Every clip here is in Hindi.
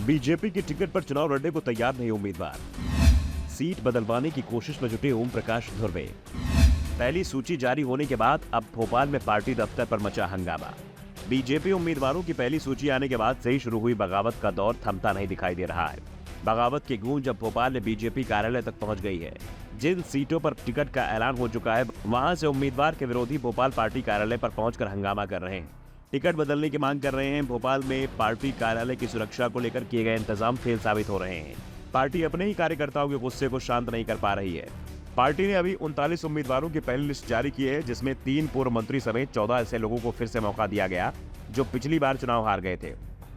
बीजेपी की टिकट पर चुनाव लड़ने को तैयार नहीं उम्मीदवार। सीट बदलवाने की कोशिश में जुटे ओम प्रकाश धुर्वे। पहली सूची जारी होने के बाद अब भोपाल में पार्टी दफ्तर पर मचा हंगामा। बीजेपी उम्मीदवारों की पहली सूची आने के बाद से ही शुरू हुई बगावत का दौर थमता नहीं दिखाई दे रहा है। बगावत की गूंज अब भोपाल में बीजेपी कार्यालय तक पहुंच गई है। जिन सीटों पर टिकट का ऐलान हो चुका है, वहां से उम्मीदवार के विरोधी भोपाल पार्टी कार्यालय पर पहुंचकर हंगामा कर रहे हैं। टिकट बदलने की मांग कर रहे हैं। भोपाल में पार्टी कार्यालय की सुरक्षा को लेकर किए गए इंतजाम फेल साबित हो रहे हैं। पार्टी अपने ही कार्यकर्ताओं के गुस्से को शांत नहीं कर पा रही है। पार्टी ने अभी 39 उम्मीदवारों की पहली लिस्ट जारी की है, जिसमें 3 पूर्व मंत्री समेत 14 ऐसे लोगों को फिर से मौका दिया गया जो पिछली बार चुनाव हार गए थे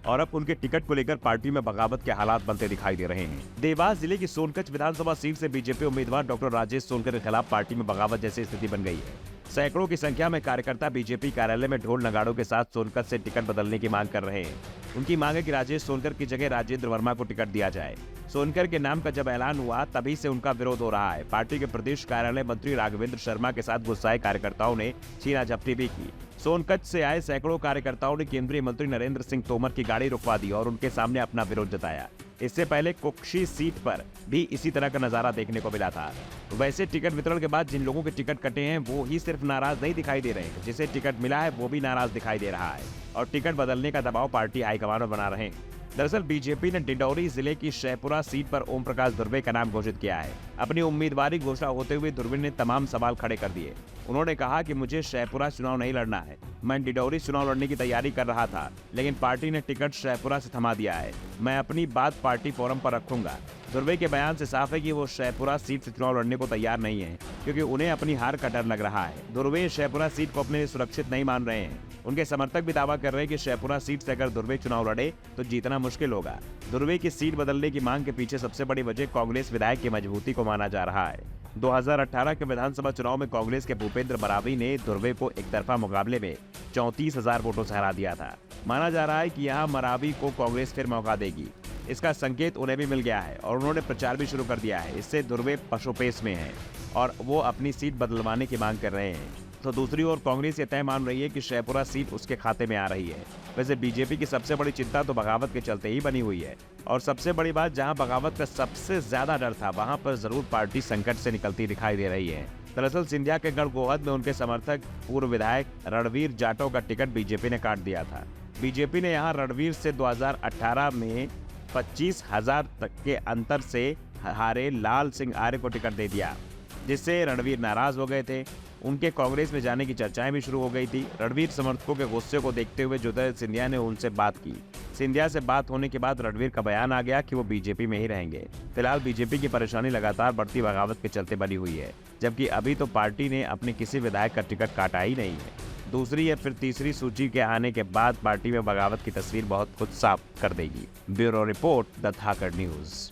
और अब उनके टिकट को लेकर पार्टी में बगावत के हालात बनते दिखाई दे रहे हैं। देवास जिले की सोनकच्छ विधानसभा सीट से बीजेपी उम्मीदवार डॉक्टर राजेश सोनकर के खिलाफ पार्टी में बगावत जैसी स्थिति बन गई है। सैकड़ों की संख्या में कार्यकर्ता बीजेपी कार्यालय में ढोल नगाड़ों के साथ सोनकच्छ से टिकट बदलने की मांग कर रहे हैं। उनकी मांग है कि राजेश सोनकर की जगह राजेंद्र वर्मा को टिकट दिया जाए। सोनकर के नाम का जब ऐलान हुआ तभी से उनका विरोध हो रहा है। पार्टी के प्रदेश कार्यालय मंत्री राघवेंद्र शर्मा के साथ गुस्साए कार्यकर्ताओं ने छीना झपटी भी की। सोनकच्छ से आए सैकड़ों कार्यकर्ताओं ने केंद्रीय मंत्री नरेंद्र सिंह तोमर की गाड़ी रुकवा दी और उनके सामने अपना विरोध जताया। इससे पहले कुक्षी सीट पर भी इसी तरह का नजारा देखने को मिला था। वैसे टिकट वितरण के बाद जिन लोगों के टिकट कटे हैं वो ही सिर्फ नाराज नहीं दिखाई दे रहे हैं, जिसे टिकट मिला है वो भी नाराज दिखाई दे रहा है और टिकट बदलने का दबाव पार्टी हाईकमान में बना रहे हैं। दरअसल बीजेपी ने डिंडौरी जिले की शहपुरा सीट पर ओम प्रकाश धुर्वे का नाम घोषित किया है। अपनी उम्मीदवारी घोषणा होते हुए धुर्वे ने तमाम सवाल खड़े कर दिए। उन्होंने कहा कि मुझे शहपुरा चुनाव नहीं लड़ना है, मैं डिंडौरी चुनाव लड़ने की तैयारी कर रहा था, लेकिन पार्टी ने टिकट शहपुरा से थमा दिया है। मैं अपनी बात पार्टी फोरम पर रखूंगा। धुर्वे के बयान से साफ है कि वो शहपुरा सीट से चुनाव लड़ने को तैयार नहीं है, क्योंकि उन्हें अपनी हार का डर लग रहा है। धुर्वे शहपुरा सीट को अपने लिए सुरक्षित नहीं मान रहे हैं। उनके समर्थक भी दावा कर रहे हैं कि शहपुरा सीट से अगर धुर्वे चुनाव लड़े तो जीतना मुश्किल होगा। धुर्वे की सीट बदलने की मांग के पीछे सबसे बड़ी वजह कांग्रेस विधायक की मजबूती को माना जा रहा है। 2018 के विधानसभा चुनाव में कांग्रेस के भूपेंद्र बरावी ने धुर्वे को एक तरफा मुकाबले में 34,000 वोटों से हरा दिया था। माना जा रहा है कि यहाँ मरावी को कांग्रेस फिर मौका देगी। इसका संकेत उन्हें भी मिल गया है और उन्होंने प्रचार भी शुरू कर दिया है। इससे धुर्वे पशुपेश में हैं और वो अपनी सीट बदलवाने की मांग कर रहे हैं। तो दूसरी ओर कांग्रेस ये तय मान रही है कि शहपुरा सीट उसके खाते में आ रही है। वैसे बीजेपी की सबसे बड़ी चिंता तो बगावत के चलते ही बनी हुई है और सबसे बड़ी बात, जहां बगावत का सबसे ज्यादा डर था वहां पर जरूर पार्टी संकट से निकलती दिखाई दे रही है। दरअसल सिंधिया के गढ़ गोहद में उनके समर्थक पूर्व विधायक रणवीर जाटव का टिकट बीजेपी ने काट दिया था। बीजेपी ने यहाँ रणवीर से 2018 में 25,000 तक के अंतर से हारे लाल सिंह आर्य को टिकट दे दिया, जिससे रणवीर नाराज हो गए थे। उनके कांग्रेस में जाने की चर्चाएं भी शुरू हो गई थी। रणवीर समर्थकों के गुस्से को देखते हुए ज्योतिरादित्य सिंधिया ने उनसे बात की। सिंधिया से बात होने के बाद रणवीर का बयान आ गया कि वो बीजेपी में ही रहेंगे। फिलहाल बीजेपी की परेशानी लगातार बढ़ती बगावत के चलते बनी हुई है, जबकि अभी तो पार्टी ने अपने किसी विधायक का टिकट काटा ही नहीं है। दूसरी या फिर तीसरी सूची के आने के बाद पार्टी में बगावत की तस्वीर बहुत कुछ साफ कर देगी। Bureau report, the Dhakad news.